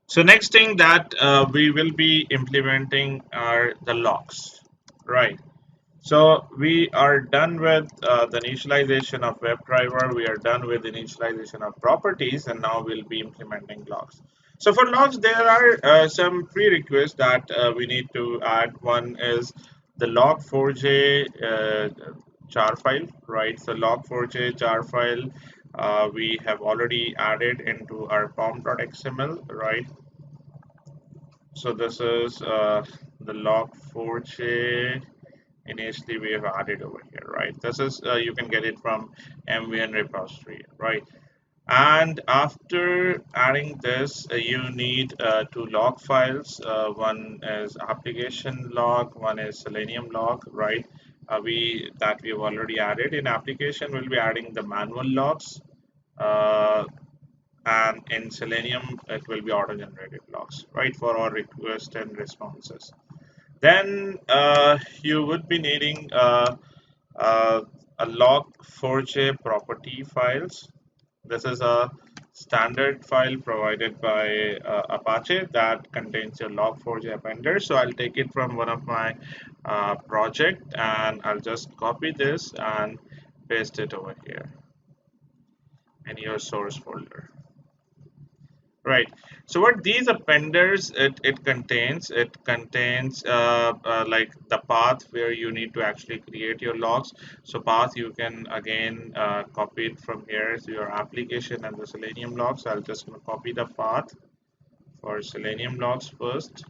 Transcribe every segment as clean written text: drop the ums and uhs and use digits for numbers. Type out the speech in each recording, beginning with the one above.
So next thing that we will be implementing are the logs, right? So we are done with the initialization of WebDriver. We are done with initialization of properties, and now we'll be implementing logs. So for logs, there are some prerequisites that we need to add. One is the log4j jar file, right? So log4j jar file we have already added into our pom.xml, right? So this is the log4j initially we have added over here, right? This is you can get it from MVN repository, right? And after adding this, you need two log files. One is application log, one is Selenium log, right? We that we have already added. In application, we'll be adding the manual logs, uh, and in Selenium, it will be auto-generated logs, right, for our request and responses. Then you would be needing uh, a log4j property files. This is a standard file provided by Apache that contains your log4j appender. So I'll take it from one of my project and I'll just copy this and paste it over here in your source folder. Right. So what these appenders it contains like the path where you need to actually create your logs. So path you can again copy it from here to your application and the Selenium logs. I'll just gonna copy the path for Selenium logs first.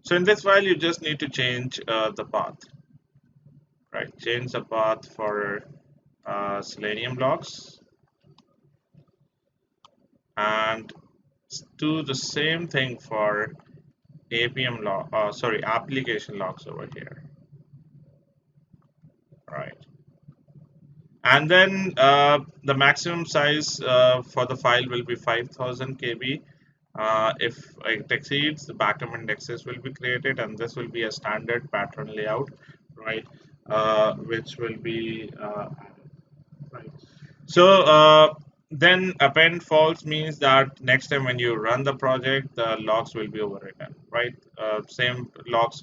So in this file you just need to change the path. Right. Change the path for Selenium logs and do the same thing for APM log, sorry, application logs over here, right? And then the maximum size for the file will be 5000 KB. If it exceeds, the backup indexes will be created, and this will be a standard pattern layout, right? Which will be right. So then append false means that next time when you run the project, the logs will be overwritten, right? Same logs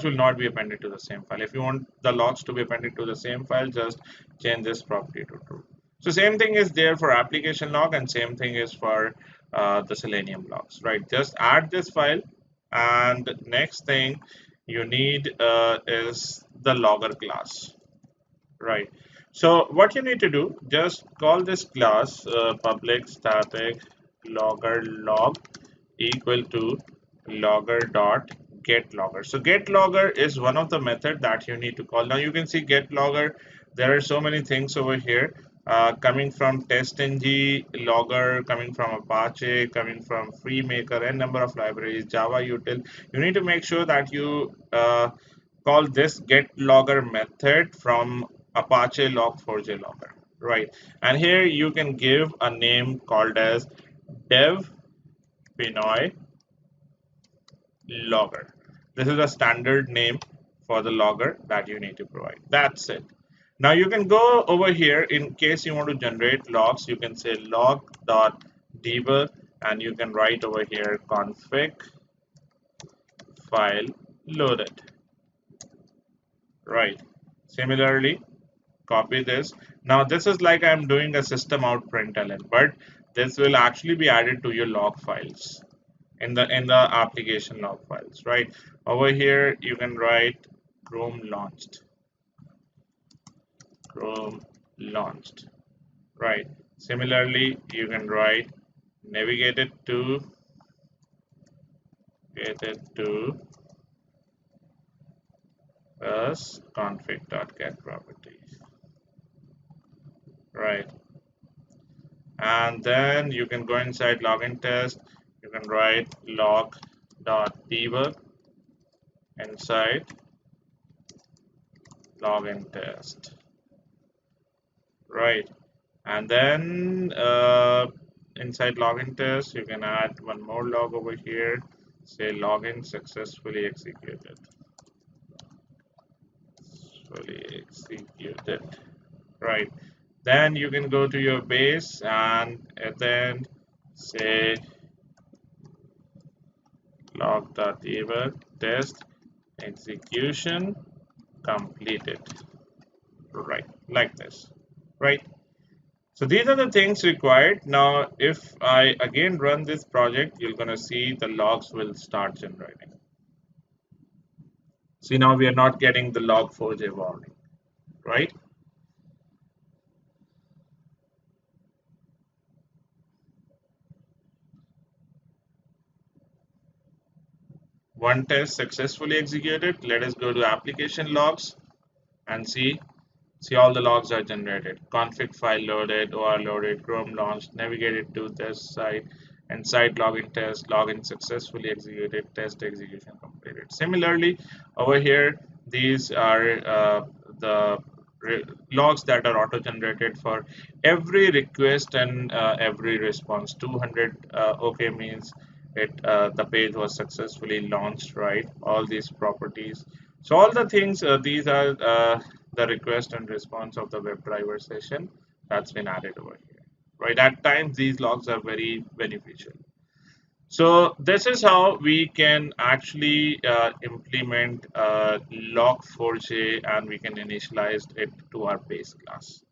will not be appended to the same file. If you want the logs to be appended to the same file, just change this property to true. So same thing is there for application log, and same thing is for the Selenium logs, right? Just add this file, and next thing you need is the logger class. Right. So what you need to do, just call this class public static logger log equal to logger dot get logger. So get logger is one of the method that you need to call. Now you can see get logger. There are so many things over here coming from testng logger, coming from Apache, coming from FreeMaker, and number of libraries, Java util. You need to make sure that you call this get logger method from Apache log4j logger, right? And here you can give a name called as dev pinoy logger. This is a standard name for the logger that you need to provide. That's it. Now you can go over here in case you want to generate logs. You can say log.debug and you can write over here config file loaded. Right. Similarly, copy this. Now this is like I'm doing a system out println, but this will actually be added to your log files in the application log files, right? Over here you can write Chrome launched, Chrome launched, right? Similarly, you can write navigated to get to us config.get properties, right? And then you can go inside login test. You can write log.debug inside login test, right? And then inside login test, you can add one more log over here. Say login successfully executed. Successfully executed, right? Then you can go to your base and then say log.table test execution completed, right, like this, right? So these are the things required. Now if I again run this project, you're going to see the logs will start generating. See, now we are not getting the log4j warning, right? One test successfully executed. Let us go to application logs and see all the logs are generated. Config file loaded, OR loaded, Chrome launched, navigated to test site, and site login test, login successfully executed, test execution completed. Similarly, over here, these are the logs that are auto-generated for every request and every response. 200 OK means the page was successfully launched, right? All these properties. So all the things, these are the request and response of the WebDriver session that's been added over here, right? At times, these logs are very beneficial. So this is how we can actually implement log4j and we can initialize it to our base class.